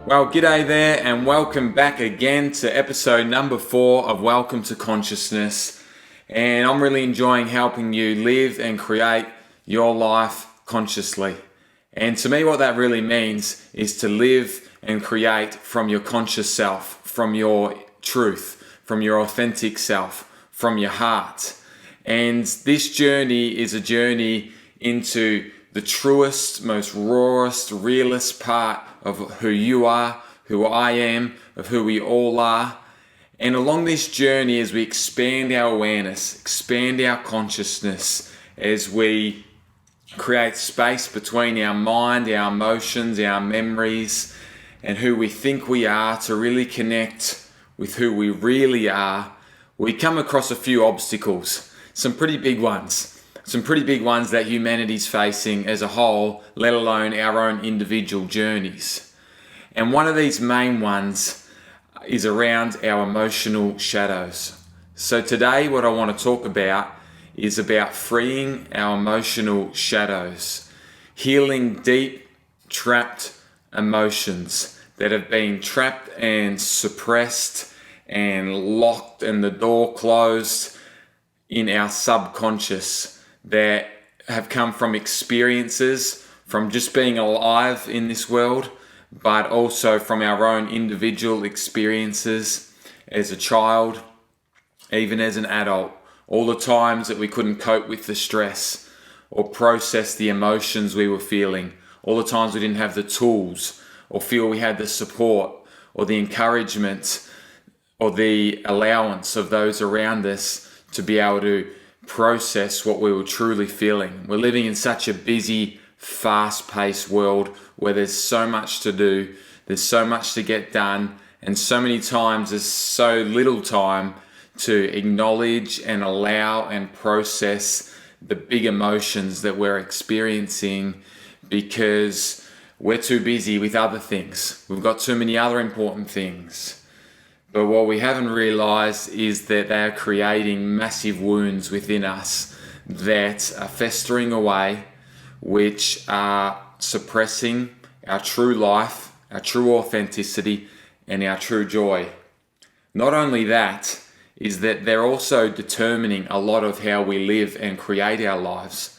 Well, g'day there, and welcome back again to episode number 4 of Welcome to Consciousness. And I'm really enjoying helping you live and create your life consciously. And to me, what that really means is to live and create from your conscious self, from your truth, from your authentic self, from your heart. And this journey is a journey into the truest, most rawest, realest part of who you are, who I am, of who we all are. And along this journey, as we expand our awareness, expand our consciousness, as we create space between our mind, our emotions, our memories, and who we think we are to really connect with who we really are, we come across a few obstacles, some pretty big ones that humanity's facing as a whole, let alone our own individual journeys. And one of these main ones is around our emotional shadows. So today what I want to talk about is about freeing our emotional shadows, healing deep, trapped emotions that have been trapped and suppressed and locked and the door closed in our subconscious, that have come from experiences, from just being alive in this world, but also from our own individual experiences as a child, even as an adult. All the times that we couldn't cope with the stress or process the emotions we were feeling. All the times we didn't have the tools or feel we had the support or the encouragement or the allowance of those around us to be able to process what we were truly feeling. We're living in such a busy, fast-paced world where there's so much to do, there's so much to get done, and so many times there's so little time to acknowledge and allow and process the big emotions that we're experiencing because we're too busy with other things. We've got too many other important things. But what we haven't realized is that they are creating massive wounds within us that are festering away, which are suppressing our true life, our true authenticity, and our true joy. Not only that, is that they're also determining a lot of how we live and create our lives,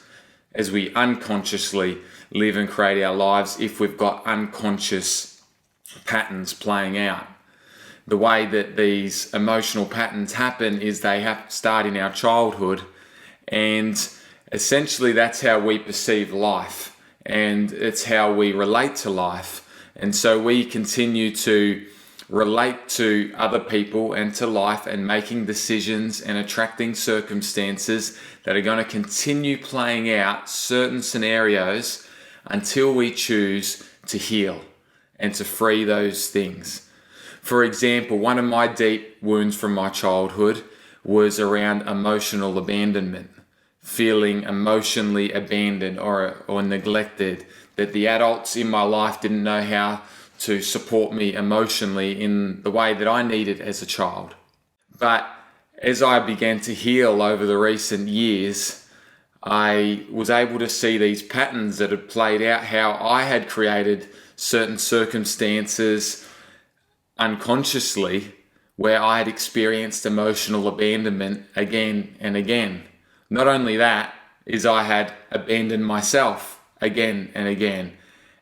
as we unconsciously live and create our lives if we've got unconscious patterns playing out. The way that these emotional patterns happen is they start in our childhood, and essentially that's how we perceive life, and it's how we relate to life. And so we continue to relate to other people and to life and making decisions and attracting circumstances that are going to continue playing out certain scenarios until we choose to heal and to free those things. For example, one of my deep wounds from my childhood was around emotional abandonment, feeling emotionally abandoned or neglected, that the adults in my life didn't know how to support me emotionally in the way that I needed as a child. But as I began to heal over the recent years, I was able to see these patterns that had played out, how I had created certain circumstances unconsciously where I had experienced emotional abandonment again and again. Not only that, is I had abandoned myself again and again,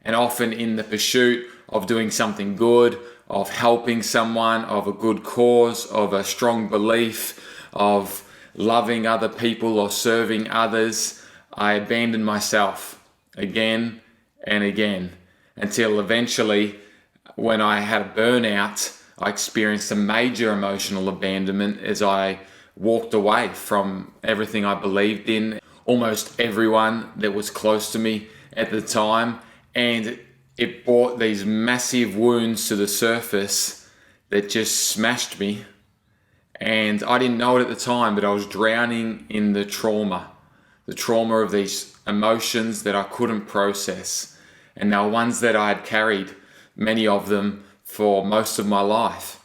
and often in the pursuit of doing something good, of helping someone, of a good cause, of a strong belief, of loving other people or serving others, I abandoned myself again and again, until eventually, when I had a burnout, I experienced a major emotional abandonment as I walked away from everything I believed in, almost everyone that was close to me at the time, and it brought these massive wounds to the surface that just smashed me. And I didn't know it at the time, but I was drowning in the trauma of these emotions that I couldn't process. And they were ones that I had carried, many of them, for most of my life.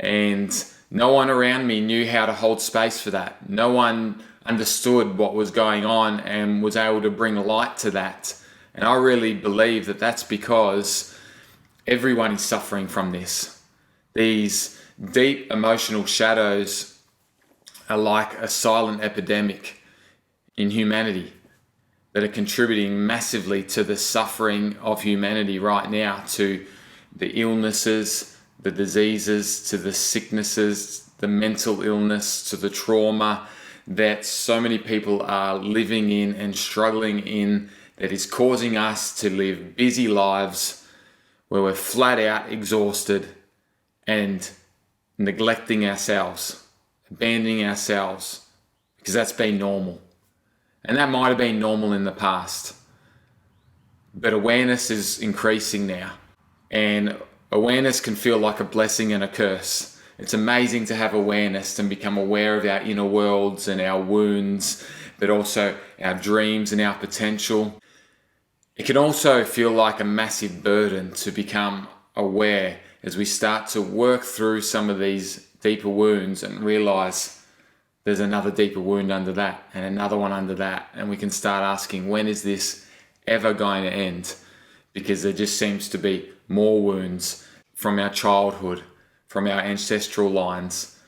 And no one around me knew how to hold space for that. No one understood what was going on and was able to bring light to that. And I really believe that that's because Everyone is suffering from this. These deep emotional shadows are like a silent epidemic in humanity that are contributing massively to the suffering of humanity right now, to the illnesses, the diseases, to the sicknesses, the mental illness, to the trauma that so many people are living in and struggling in, that is causing us to live busy lives where we're flat out exhausted and neglecting ourselves, abandoning ourselves, because that's been normal. And that might have been normal in the past. But awareness is increasing now. And awareness can feel like a blessing and a curse. It's amazing to have awareness and become aware of our inner worlds and our wounds, but also our dreams and our potential. It can also feel like a massive burden to become aware as we start to work through some of these deeper wounds and realize there's another deeper wound under that and another one under that. And we can start asking, when is this ever going to end? Because there just seems to be more wounds from our childhood, from our ancestral lines.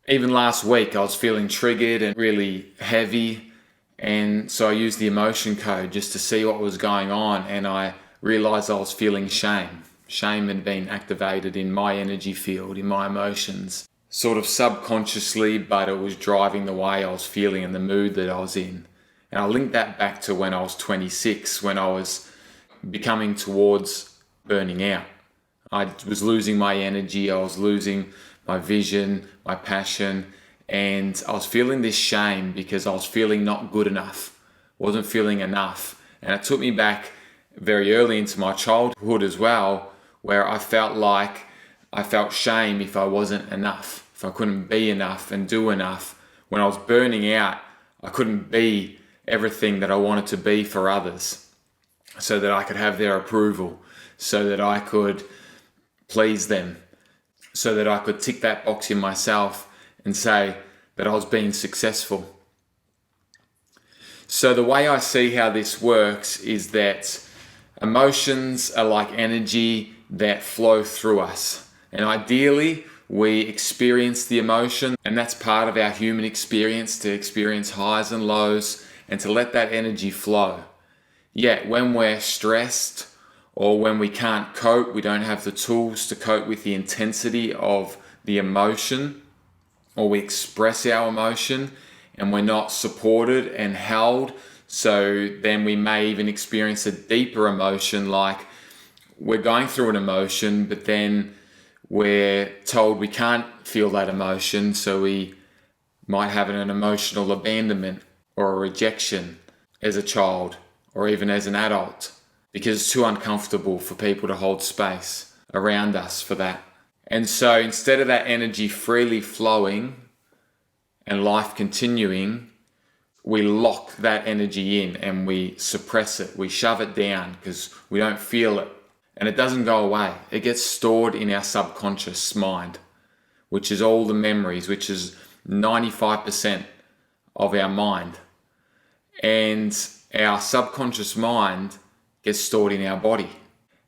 Even last week, I was feeling triggered and really heavy. And so I used the emotion code just to see what was going on. And I realized I was feeling shame. Shame had been activated in my energy field, in my emotions, sort of subconsciously, but it was driving the way I was feeling and the mood that I was in. And I linked that back to when I was 26, when I was becoming towards burning out. I was losing my energy, I was losing my vision, my passion, and I was feeling this shame because I was feeling not good enough, wasn't feeling enough. And it took me back very early into my childhood as well, where I felt shame if I wasn't enough, if I couldn't be enough and do enough. When I was burning out, I couldn't be everything that I wanted to be for others, so that I could have their approval, so that I could please them, so that I could tick that box in myself and say that I was being successful. So the way I see how this works is that emotions are like energy that flow through us. And ideally, we experience the emotion, and that's part of our human experience, to experience highs and lows and to let that energy flow. Yet when we're stressed or when we can't cope, we don't have the tools to cope with the intensity of the emotion, or we express our emotion and we're not supported and held, so then we may even experience a deeper emotion, like we're going through an emotion, but then we're told we can't feel that emotion, so we might have an emotional abandonment or a rejection as a child or even as an adult, because it's too uncomfortable for people to hold space around us for that. And so instead of that energy freely flowing and life continuing, we lock that energy in and we suppress it, we shove it down because we don't feel it. And it doesn't go away. It gets stored in our subconscious mind, which is all the memories, which is 95% of our mind. And our subconscious mind gets stored in our body.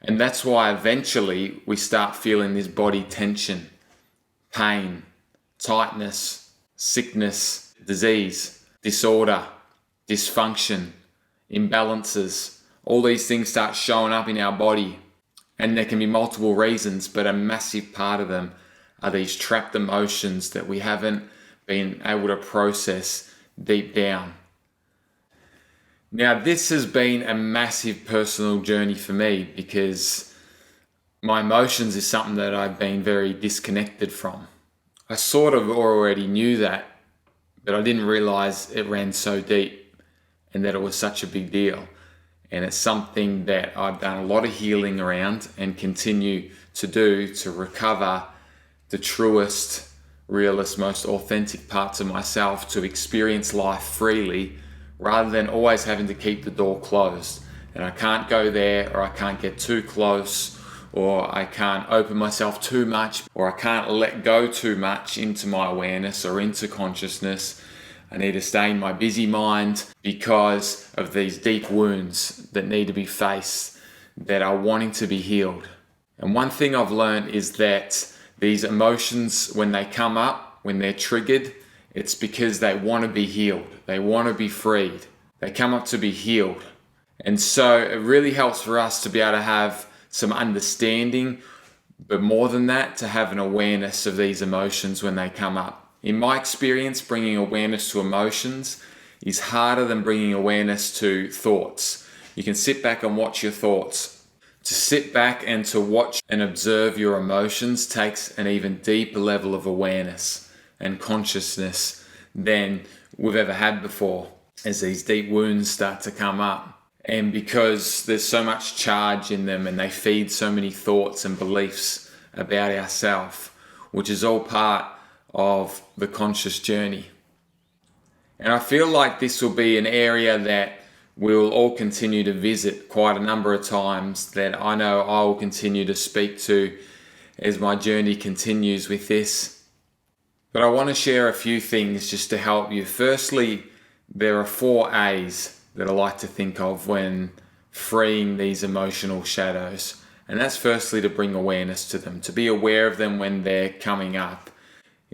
And that's why eventually we start feeling this body tension, pain, tightness, sickness, disease, disorder, dysfunction, imbalances. All these things start showing up in our body. And there can be multiple reasons, but a massive part of them are these trapped emotions that we haven't been able to process deep down. Now, this has been a massive personal journey for me, because my emotions is something that I've been very disconnected from. I sort of already knew that, but I didn't realize it ran so deep and that it was such a big deal. And it's something that I've done a lot of healing around and continue to do to recover the truest, realest, most authentic parts of myself, to experience life freely rather than always having to keep the door closed. And I can't go there, or I can't get too close, or I can't open myself too much, or I can't let go too much into my awareness or into consciousness. I need to stay in my busy mind because of these deep wounds that need to be faced, that are wanting to be healed. And one thing I've learned is that these emotions, when they come up, when they're triggered, it's because they want to be healed. They want to be freed. They come up to be healed. And so it really helps for us to be able to have some understanding, but more than that, to have an awareness of these emotions when they come up. In my experience, bringing awareness to emotions is harder than bringing awareness to thoughts. You can sit back and watch your thoughts. To sit back and to watch and observe your emotions takes an even deeper level of awareness and consciousness than we've ever had before, as these deep wounds start to come up. And because there's so much charge in them and they feed so many thoughts and beliefs about ourselves, which is all part of the conscious journey. And I feel like this will be an area that we'll all continue to visit quite a number of times, that I know I will continue to speak to as my journey continues with this. But I want to share a few things just to help you. Firstly, there are 4 A's that I like to think of when freeing these emotional shadows. And that's firstly to bring awareness to them, to be aware of them when they're coming up.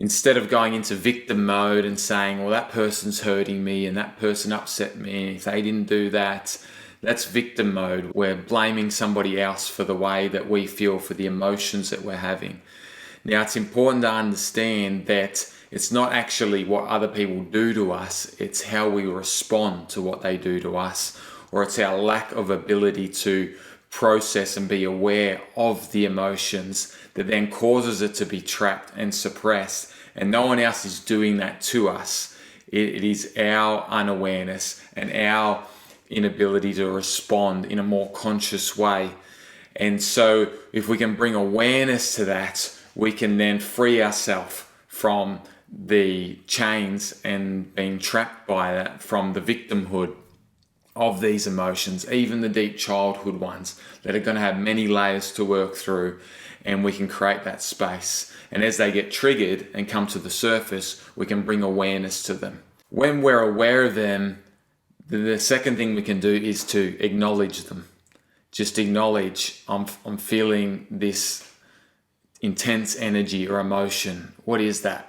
Instead of going into victim mode and saying, well, that person's hurting me and that person upset me, if they didn't do that, that's victim mode. We're blaming somebody else for the way that we feel, for the emotions that we're having. Now, it's important to understand that it's not actually what other people do to us, it's how we respond to what they do to us, or it's our lack of ability to process and be aware of the emotions that then causes it to be trapped and suppressed. And no one else is doing that to us. It is our unawareness and our inability to respond in a more conscious way. And so if we can bring awareness to that, we can then free ourselves from the chains and being trapped by that, from the victimhood of these emotions, even the deep childhood ones that are going to have many layers to work through, and we can create that space. And as they get triggered and come to the surface, we can bring awareness to them. When we're aware of them, the second thing we can do is to acknowledge them. Just acknowledge, I'm feeling this intense energy or emotion. What is that?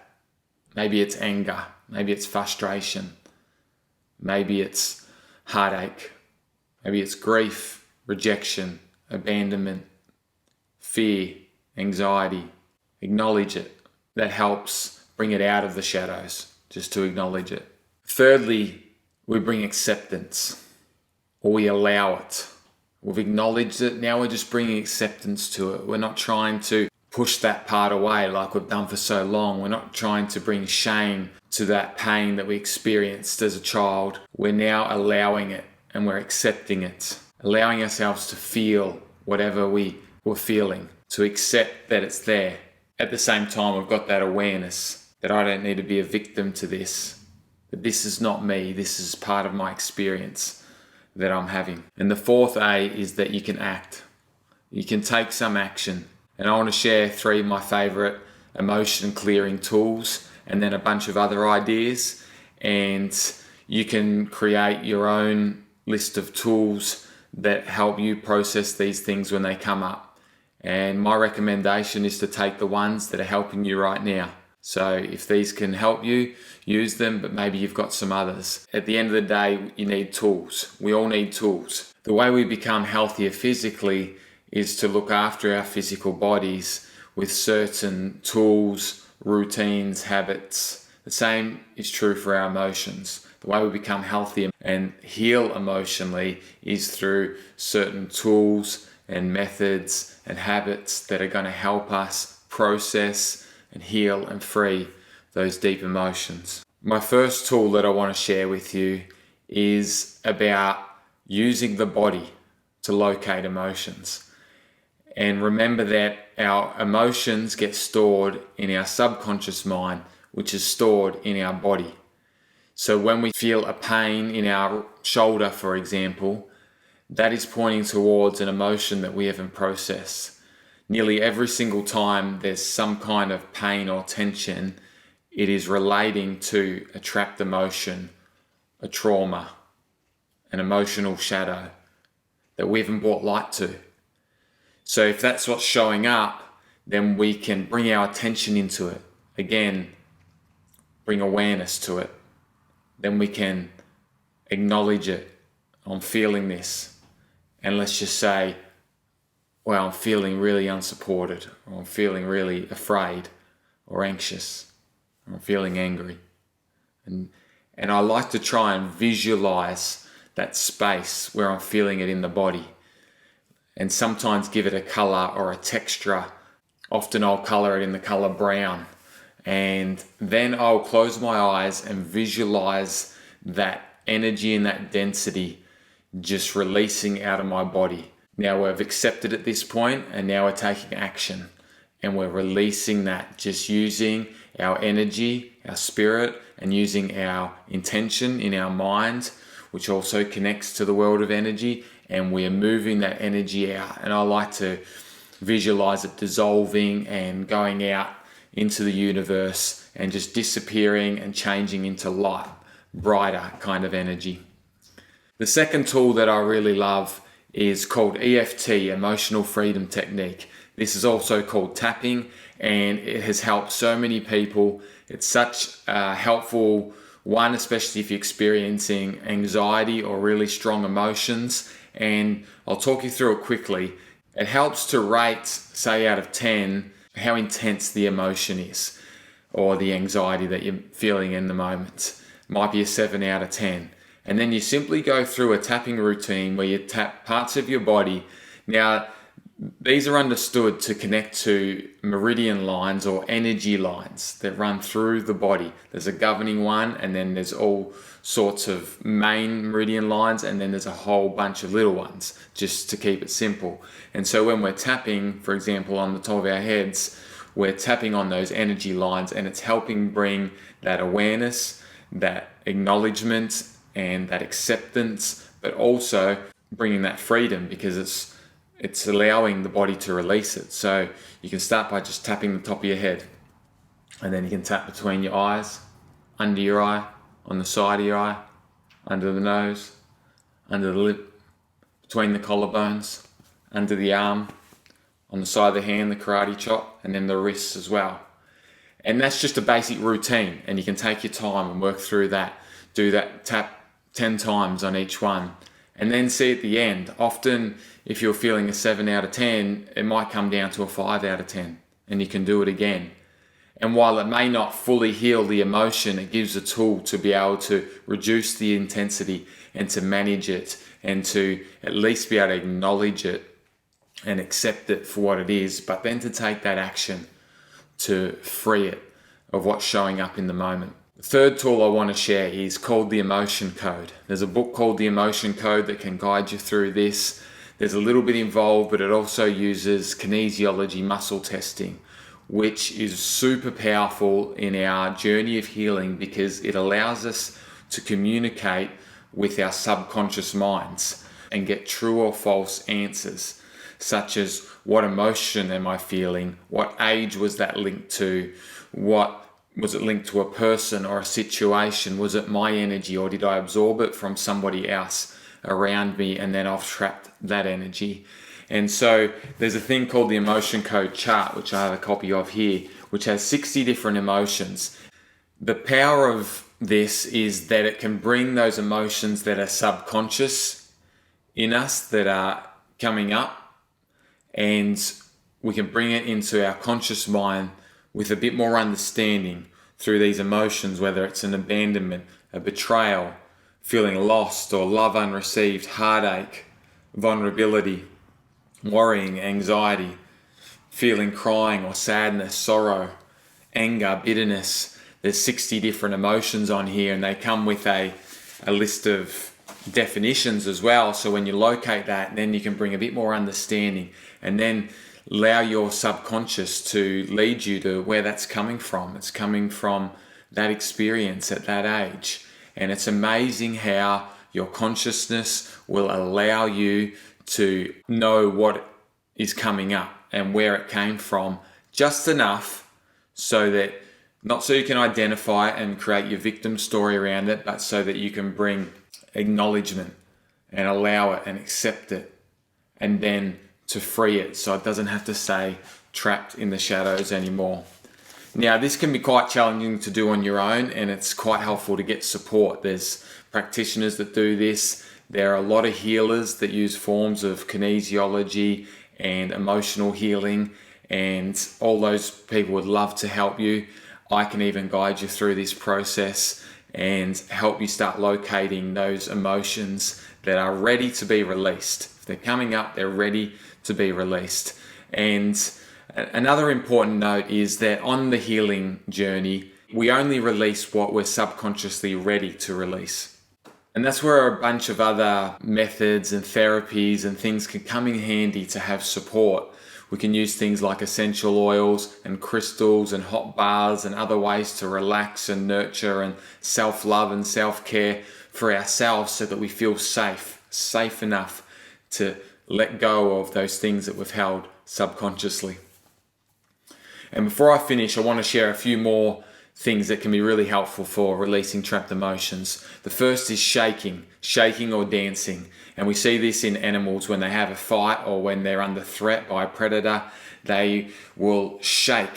Maybe it's anger, maybe it's frustration, maybe it's heartache, maybe it's grief, rejection, abandonment, fear, anxiety. Acknowledge it. That helps bring it out of the shadows, just to acknowledge it. Thirdly, we bring acceptance, or we allow it. We've acknowledged it, now we're just bringing acceptance to it. We're not trying to push that part away like we've done for so long. We're not trying to bring shame to that pain that we experienced as a child. We're now allowing it and we're accepting it, allowing ourselves to feel whatever we were feeling, to accept that it's there. At the same time, we've got that awareness that I don't need to be a victim to this, that this is not me, this is part of my experience that I'm having. And the 4th A is that you can act. You can take some action. And I want to share 3 of my favorite emotion clearing tools and then a bunch of other ideas. And you can create your own list of tools that help you process these things when they come up. And my recommendation is to take the ones that are helping you right now. So if these can help you, use them, but maybe you've got some others. At the end of the day, you need tools. We all need tools. The way we become healthier physically is to look after our physical bodies with certain tools, routines, habits. The same is true for our emotions. The way we become healthy and heal emotionally is through certain tools and methods and habits that are going to help us process and heal and free those deep emotions. My first tool that I want to share with you is about using the body to locate emotions. And remember that our emotions get stored in our subconscious mind, which is stored in our body. So when we feel a pain in our shoulder, for example, that is pointing towards an emotion that we haven't processed. Nearly every single time there's some kind of pain or tension, it is relating to a trapped emotion, a trauma, an emotional shadow that we haven't brought light to. So if that's what's showing up, then we can bring our attention into it. Again, bring awareness to it. Then we can acknowledge it. I'm feeling this. And let's just say, well, I'm feeling really unsupported, or I'm feeling really afraid or anxious, or I'm feeling angry. And I like to try and visualize that space where I'm feeling it in the body, and sometimes give it a color or a texture. Often I'll color it in the color brown, and then I'll close my eyes and visualize that energy and that density just releasing out of my body. Now we've accepted at this point, and now we're taking action, and we're releasing that, just using our energy, our spirit, and using our intention in our mind, which also connects to the world of energy, and we're moving that energy out. And I like to visualize it dissolving and going out into the universe and just disappearing and changing into light, brighter kind of energy. The second tool that I really love is called EFT, Emotional Freedom Technique. This is also called tapping, and it has helped so many people. It's such a helpful one, especially if you're experiencing anxiety or really strong emotions. And I'll talk you through it quickly. It helps to rate, say out of 10, how intense the emotion is, or the anxiety that you're feeling in the moment. Might be a 7 out of 10. And then you simply go through a tapping routine where you tap parts of your body. Now, these are understood to connect to meridian lines or energy lines that run through the body. There's a governing one, and then there's all sorts of main meridian lines, and then there's a whole bunch of little ones, just to keep it simple. And so when we're tapping, for example, on the top of our heads, we're tapping on those energy lines, and it's helping bring that awareness, that acknowledgement, and that acceptance, but also bringing that freedom, because it's allowing the body to release it. So you can start by just tapping the top of your head, and then you can tap between your eyes, under your eye, on the side of your eye, under the nose, under the lip, between the collarbones, under the arm, on the side of the hand, the karate chop, and then the wrists as well. And that's just a basic routine, and you can take your time and work through that. Do that tap 10 times on each one, and then see at the end. Often, if you're feeling a 7 out of 10, it might come down to a 5 out of 10, and you can do it again. And while it may not fully heal the emotion, it gives a tool to be able to reduce the intensity and to manage it, and to at least be able to acknowledge it and accept it for what it is, but then to take that action to free it of what's showing up in the moment. The third tool I want to share is called the Emotion Code. There's a book called The Emotion Code that can guide you through this. There's a little bit involved, but it also uses kinesiology, muscle testing, which is super powerful in our journey of healing, because it allows us to communicate with our subconscious minds and get true or false answers, such as what emotion am I feeling? What age was that linked to? What was it linked to a person or a situation? Was it my energy, or did I absorb it from somebody else around me, and then I've trapped that energy? And so there's a thing called the Emotion Code chart, which I have a copy of here, which has 60 different emotions. The power of this is that it can bring those emotions that are subconscious in us, that are coming up, and we can bring it into our conscious mind with a bit more understanding through these emotions, whether it's an abandonment, a betrayal, feeling lost or love unreceived, heartache, vulnerability, worrying, anxiety, feeling crying or sadness, sorrow, anger, bitterness. There's 60 different emotions on here, and they come with a list of definitions as well. So when you locate that, then you can bring a bit more understanding, and then allow your subconscious to lead you to where that's coming from. It's coming from that experience at that age. And it's amazing how your consciousness will allow you to know what is coming up and where it came from, just enough so that, not so you can identify and create your victim story around it, but so that you can bring acknowledgement and allow it and accept it, and then to free it so it doesn't have to stay trapped in the shadows anymore. Now, this can be quite challenging to do on your own, and it's quite helpful to get support. There's practitioners that do this. There are a lot of healers that use forms of kinesiology and emotional healing, and all those people would love to help you. I can even guide you through this process and help you start locating those emotions that are ready to be released. If they're coming up, they're ready to be released. And another important note is that on the healing journey, we only release what we're subconsciously ready to release. And that's where a bunch of other methods and therapies and things can come in handy to have support. We can use things like essential oils and crystals and hot baths and other ways to relax and nurture and self-love and self-care for ourselves so that we feel safe enough to let go of those things that we've held subconsciously. And before I finish, I want to share a few more things that can be really helpful for releasing trapped emotions. The first is shaking or dancing. And we see this in animals when they have a fight or when they're under threat by a predator. They will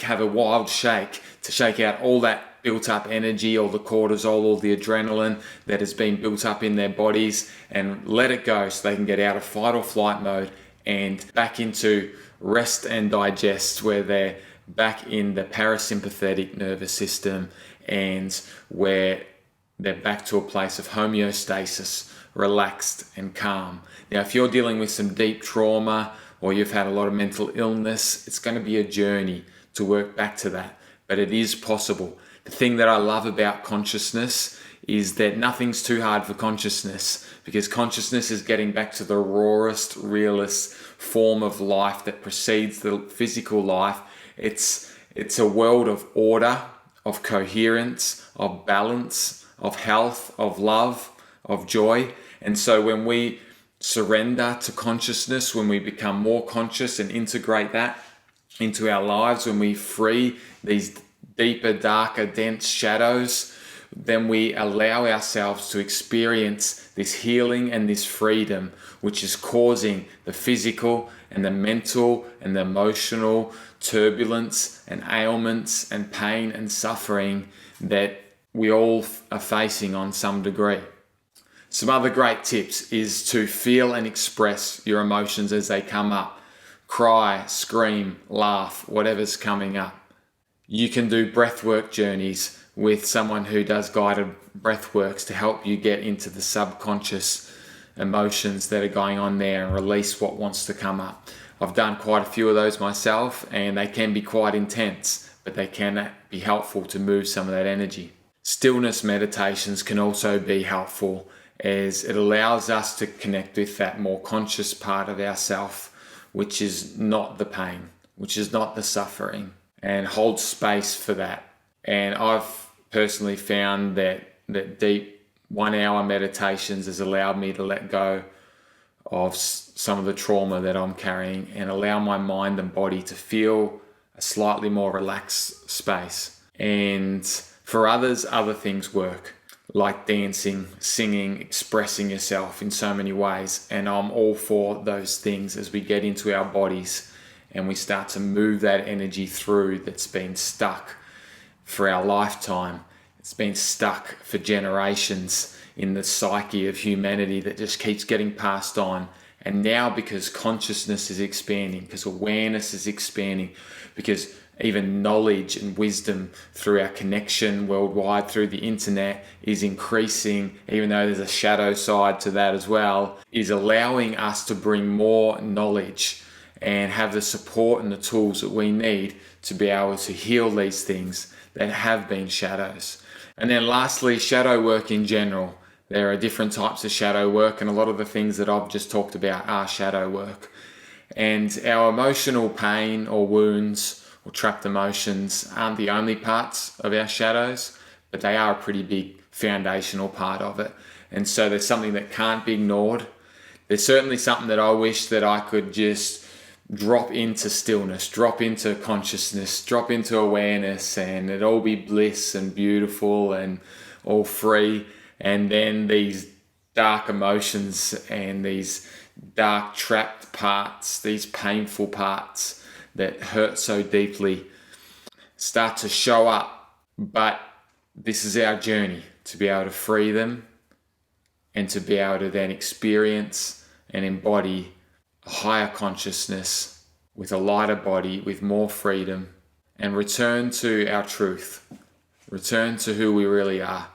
have a wild shake to shake out all that built up energy, all the cortisol, all the adrenaline that has been built up in their bodies, and let it go so they can get out of fight or flight mode and back into rest and digest, where they're back in the parasympathetic nervous system and where they're back to a place of homeostasis, relaxed and calm. Now, if you're dealing with some deep trauma or you've had a lot of mental illness, it's going to be a journey to work back to that, but it is possible. The thing that I love about consciousness is that nothing's too hard for consciousness, because consciousness is getting back to the rawest, realest form of life that precedes the physical life. It's a world of order, of coherence, of balance, of health, of love, of joy. And so when we surrender to consciousness, when we become more conscious and integrate that into our lives, when we free these deeper, darker, dense shadows, then we allow ourselves to experience this healing and this freedom, which is causing the physical and the mental and the emotional turbulence and ailments and pain and suffering that we all are facing on some degree. Some other great tips is to feel and express your emotions as they come up. Cry, scream, laugh, whatever's coming up. You can do breathwork journeys with someone who does guided breathworks to help you get into the subconscious emotions that are going on there and release what wants to come up. I've done quite a few of those myself, and they can be quite intense, but they can be helpful to move some of that energy. Stillness meditations can also be helpful, as it allows us to connect with that more conscious part of ourself, which is not the pain, which is not the suffering, and hold space for that. And I've personally found that deep 1 hour meditations has allowed me to let go of some of the trauma that I'm carrying and allow my mind and body to feel a slightly more relaxed space. And for others, other things work, like dancing, singing, expressing yourself in so many ways. And I'm all for those things as we get into our bodies and we start to move that energy through that's been stuck for our lifetime. It's been stuck for generations in the psyche of humanity that just keeps getting passed on. And now, because consciousness is expanding, because awareness is expanding, because even knowledge and wisdom through our connection worldwide through the internet is increasing, even though there's a shadow side to that as well, is allowing us to bring more knowledge and have the support and the tools that we need to be able to heal these things that have been shadows. And then lastly, shadow work in general. There are different types of shadow work, and a lot of the things that I've just talked about are shadow work. And our emotional pain or wounds or trapped emotions aren't the only parts of our shadows, but they are a pretty big foundational part of it. And so there's something that can't be ignored. There's certainly something that I wish that I could just drop into stillness, drop into consciousness, drop into awareness, and it all be bliss and beautiful and all free. And then these dark emotions and these dark, trapped parts, these painful parts that hurt so deeply start to show up. But this is our journey, to be able to free them and to be able to then experience and embody a higher consciousness with a lighter body, with more freedom, and return to our truth, return to who we really are,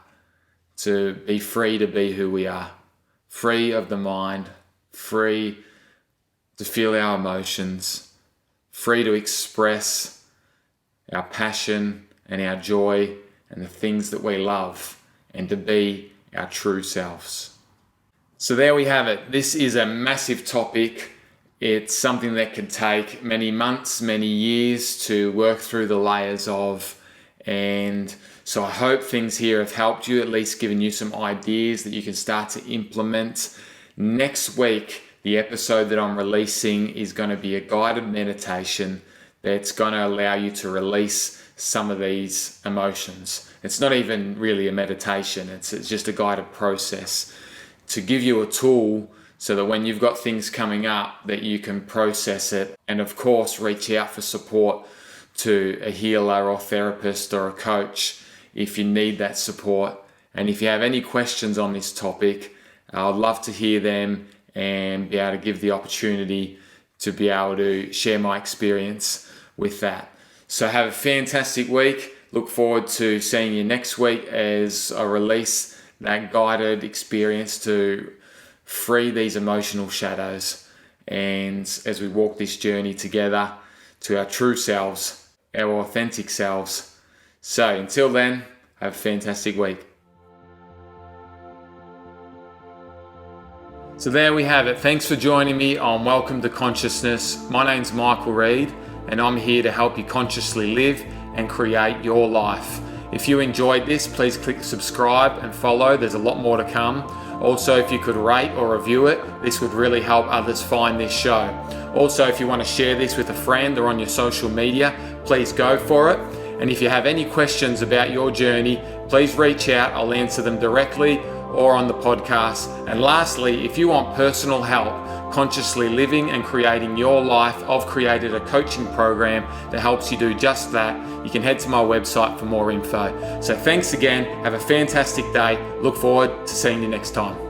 to be free to be who we are, free of the mind, free to feel our emotions, free to express our passion and our joy and the things that we love, and to be our true selves. So there we have it. This is a massive topic. It's something that can take many months, many years to work through the layers of. And so I hope things here have helped you, at least given you some ideas that you can start to implement. Next week, the episode that I'm releasing is going to be a guided meditation that's going to allow you to release some of these emotions. It's not even really a meditation. It's just a guided process to give you a tool so that when you've got things coming up that you can process it, and of course reach out for support to a healer or therapist or a coach if you need that support. And if you have any questions on this topic, I'd love to hear them and be able to give the opportunity to be able to share my experience with that. So have a fantastic week. Look forward to seeing you next week as I release that guided experience to free these emotional shadows, and as we walk this journey together to our true selves, our authentic selves. So until then, have a fantastic week. So there we have it. Thanks for joining me on Welcome to Consciousness. My name's Michael Reed, and I'm here to help you consciously live and create your life. If you enjoyed this, please click subscribe and follow. There's a lot more to come. Also, if you could rate or review it, this would really help others find this show. Also, if you want to share this with a friend or on your social media, please go for it. And if you have any questions about your journey, please reach out. I'll answer them directly or on the podcast. And lastly, if you want personal help consciously living and creating your life, I've created a coaching program that helps you do just that. You can head to my website for more info. So thanks again. Have a fantastic day. Look forward to seeing you next time.